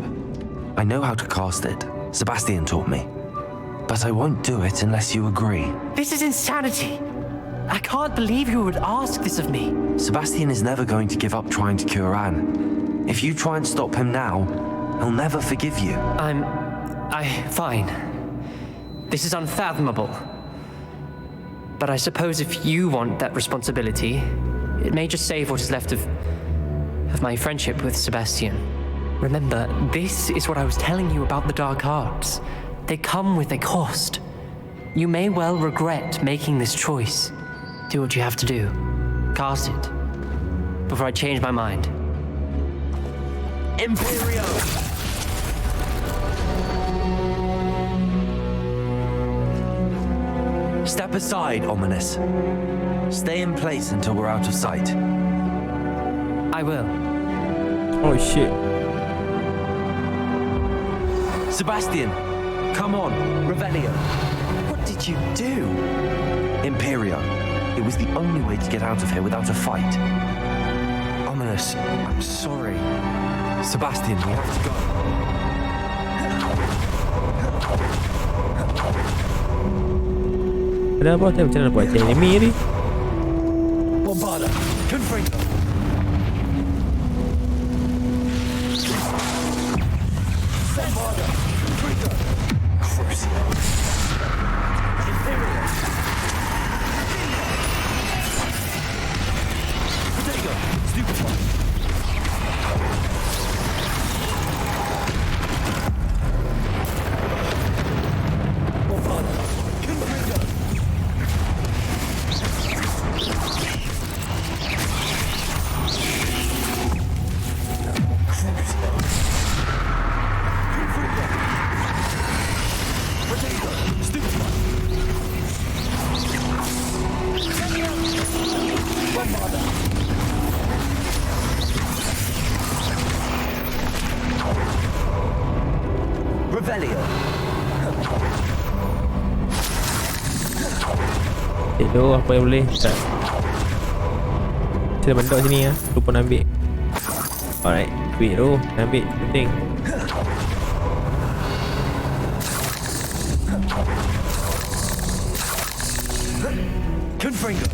I know how to cast it. Sebastian taught me. But I won't do it unless you agree. This is insanity. I can't believe you would ask this of me. Sebastian is never going to give up trying to cure Anne. If you try and stop him now, he'll never forgive you. Fine. This is unfathomable. But I suppose if you want that responsibility, it may just save what is left of my friendship with Sebastian. Remember, this is what I was telling you about the dark arts. They come with a cost. You may well regret making this choice. Do what you have to do. Cast it. Before I change my mind. Imperio! Step aside, Ominous. Stay in place until we're out of sight. I will. Oh shit. Sebastian, come on, Revelio. What did you do? Imperio. It was the only way to get out of here without a fight. Ominous, I'm sorry. Sebastian, we have to go. Ada apa? Macam mana nak buat anime ni? Bombarda! Confringo! Bombarda! Confringo! Crucio! Imperial! Potato! Stupefy! Revelio. Hello, apa yang boleh? Tak. Saya benda sini ya. Lupa nak ambil. Alright, duit tu nak ambil, penting. Confringo.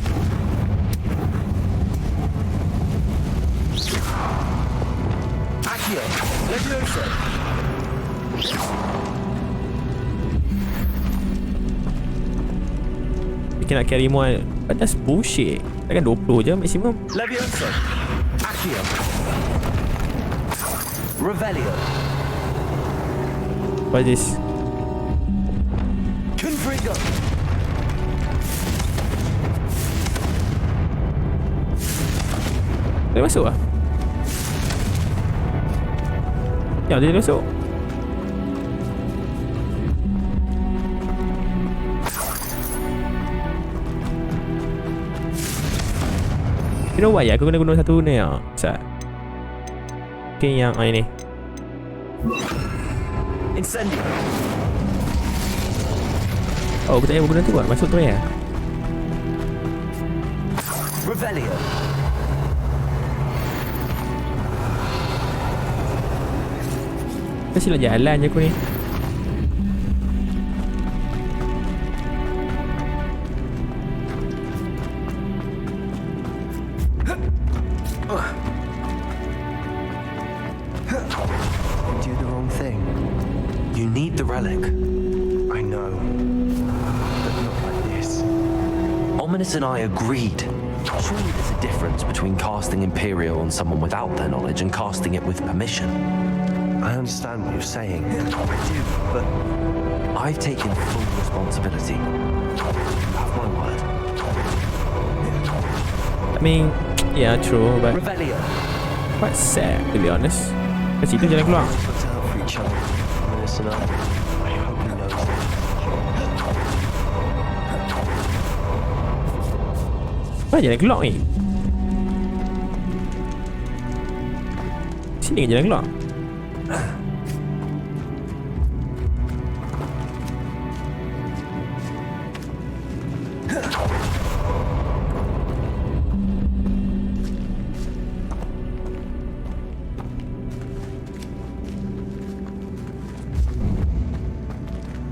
Accio. Levioso. Kita nak carry more. That's bullshit. Takkan 20 je maksimum. Levioso. Accio. Revelio. What is this? Confringo. Boleh masuk lah. Ya, dia masuk. You know what ya, aku kena guna satu ni ya. Sat. Okay, yang ini. Incendio. Oh, aku tak payah guna tu lah. Masuk tu ya. Revelio. Mestilah jalan je aku ni. Do the wrong thing. You need the relic. I know. But not like this. Ominous and I agreed. Surely there's a difference between casting Imperial on someone without their knowledge and casting it with permission. I understand what you're saying. I do, but I've taken full responsibility. You have my word. I mean, yeah, true, but Revelio. quite sad to be honest. Kat situ jalan keluar. let's look out for each other. Ominous and I hope he knows that. Mana jalan keluar ni? Sini ke jalan keluar?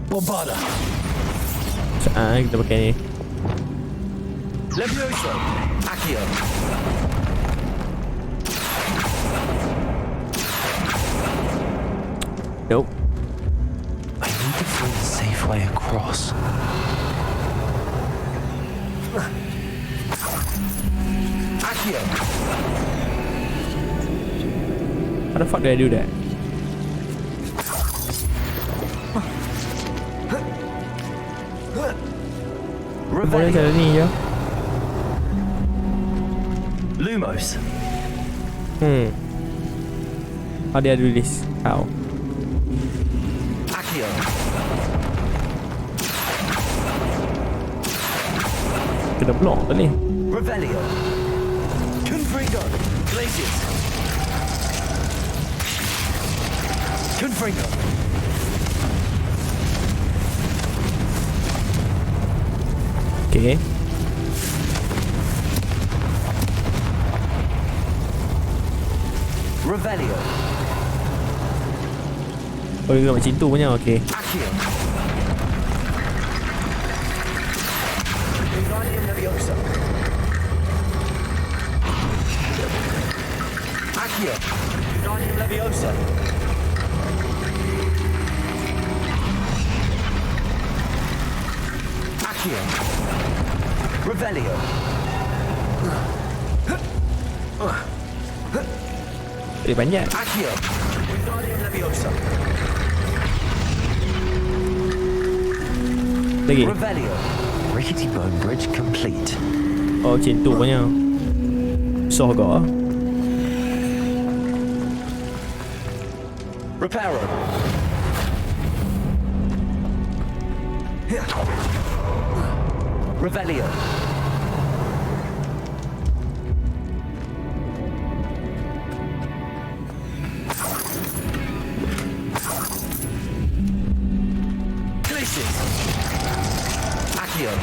Bombarda. Kita pakai ni. Levioso. Accio. Nope. I need to find a safe way across. Accio. How the fuck did I do that? Boleh jalan ni je. Lumos. How did I do this? How? Accio. Kena block tadi. Revelio. Confringo. Glaciers. Confringo. Okay. Revelio. Oh, dia macam tu punya. Okay. Accio. Wingardium Leviosa. Accio. Wingardium Leviosa. Accio. Revelio. Dia banyak. Accio. Wingardium Leviosa. Lagi. Revelio. Rickety Bone Bridge complete. Oh, macam tu punya. Susah agak lah. Reparo. Revelio. Revelio.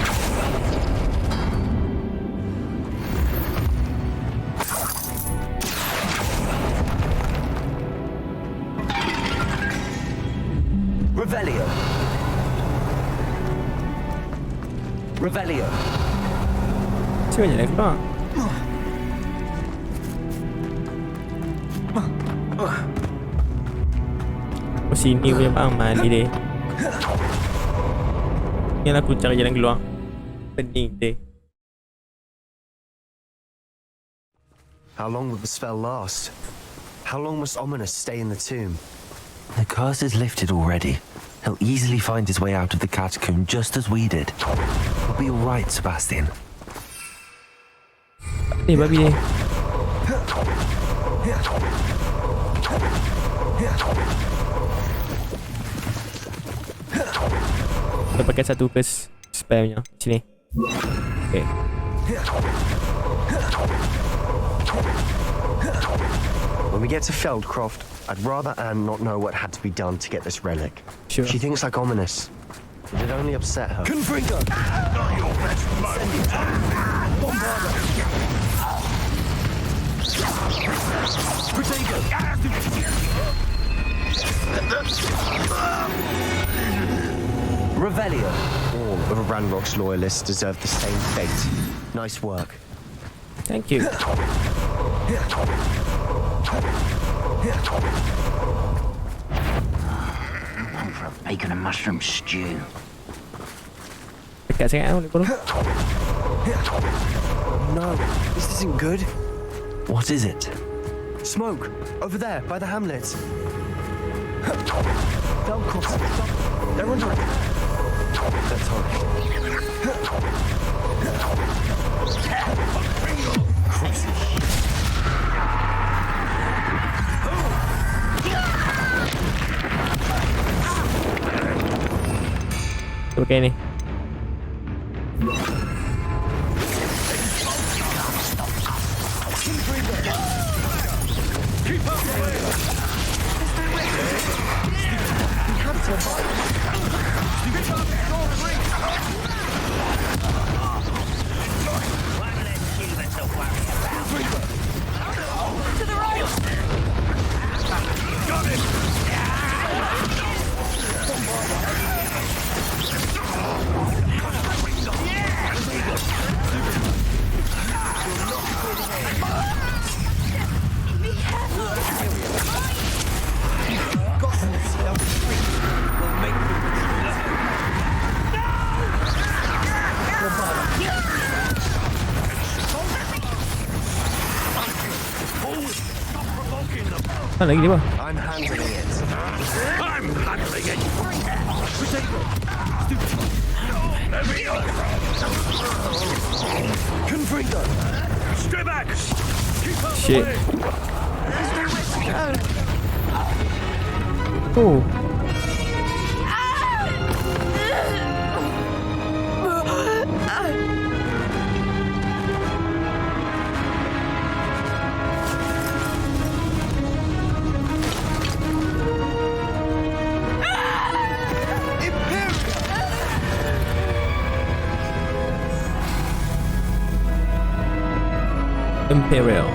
Revelio. Revelio. Macam mana nak keluar? Oh sini punya bang mandi dia. Yang aku cari jalan keluar. Pening dia. How long will the spell last? How long must Ominous stay in the tomb? The curse is lifted already. He'll easily find his way out of the catacomb just as we did. We'll be all right, Sebastian. Ni babi dia. Kita pakai satu curse spellnya sini. Okay. When we get to Feldcroft, I'd rather Anne not know what had to be done to get this relic. Sure. She thinks like Ominous. It'd only upset her. Confringo! Not your best moment. Bombarda! Protego! Revelio. All of Ranrock's loyalists deserve the same fate. Nice work. Thank you. One for a bacon and mushroom stew. Dekat sangat boleh korang. No, this isn't good. What is it? Smoke! Over there, by the hamlet. Feldcroft. They're under it. That's horrible. Okay ni. Mana lagi dia bang? I'm handling it. I'm handling it! Confringo! Stay back! Keep up Shit. the way! Oh. Imperial.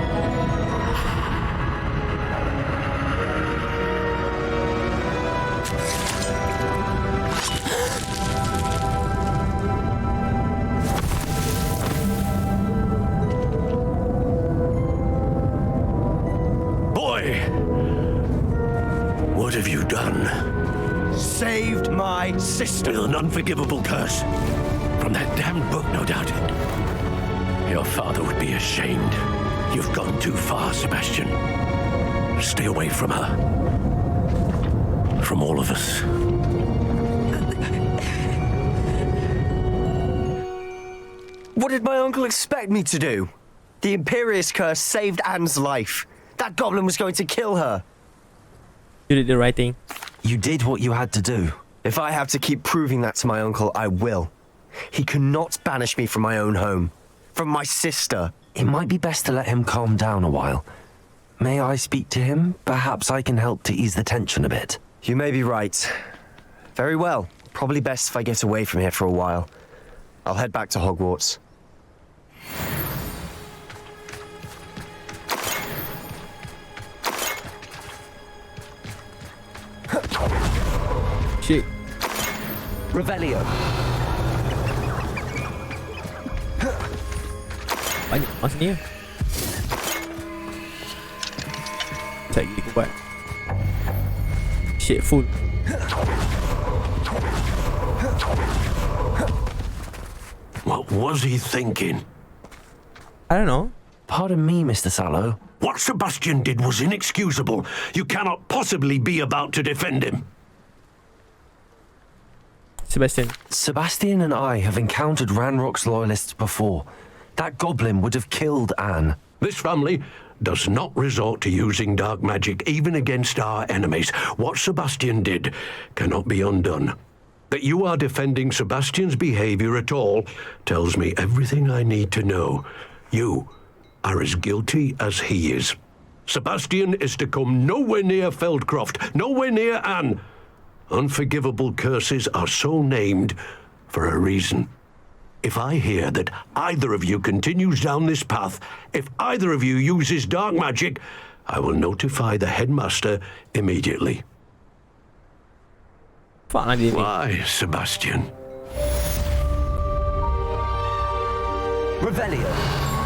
Boy! What have you done? Saved my sister. With an unforgivable curse. From that damned book, no doubt. Your father would be ashamed. You've gone too far, Sebastian. Stay away from her. From all of us. What did my uncle expect me to do? The Imperious curse saved Anne's life. That goblin was going to kill her. You did the right thing. You did what you had to do. If I have to keep proving that to my uncle, I will. He cannot banish me from my own home. From my sister. It might be best to let him calm down a while. May I speak to him? Perhaps I can help to ease the tension a bit. You may be right. Very well. Probably best if I get away from here for a while. I'll head back to Hogwarts. Shit. Revelio. Banyak masa ni. Cari gigi kubat. Shit full. What was he thinking? I don't know. Pardon me, Mr. Sallow. What Sebastian did was inexcusable. You cannot possibly be about to defend him. Sebastian. Sebastian and I have encountered Ranrock's loyalists before. That goblin would have killed Anne. This family does not resort to using dark magic even against our enemies. What Sebastian did cannot be undone. That you are defending Sebastian's behavior at all tells me everything I need to know. You are as guilty as he is. Sebastian is to come nowhere near Feldcroft, nowhere near Anne. Unforgivable curses are so named for a reason. If I hear that either of you continues down this path, if either of you uses dark magic, I will notify the headmaster immediately. Fuck, Why, Sebastian? Revelio.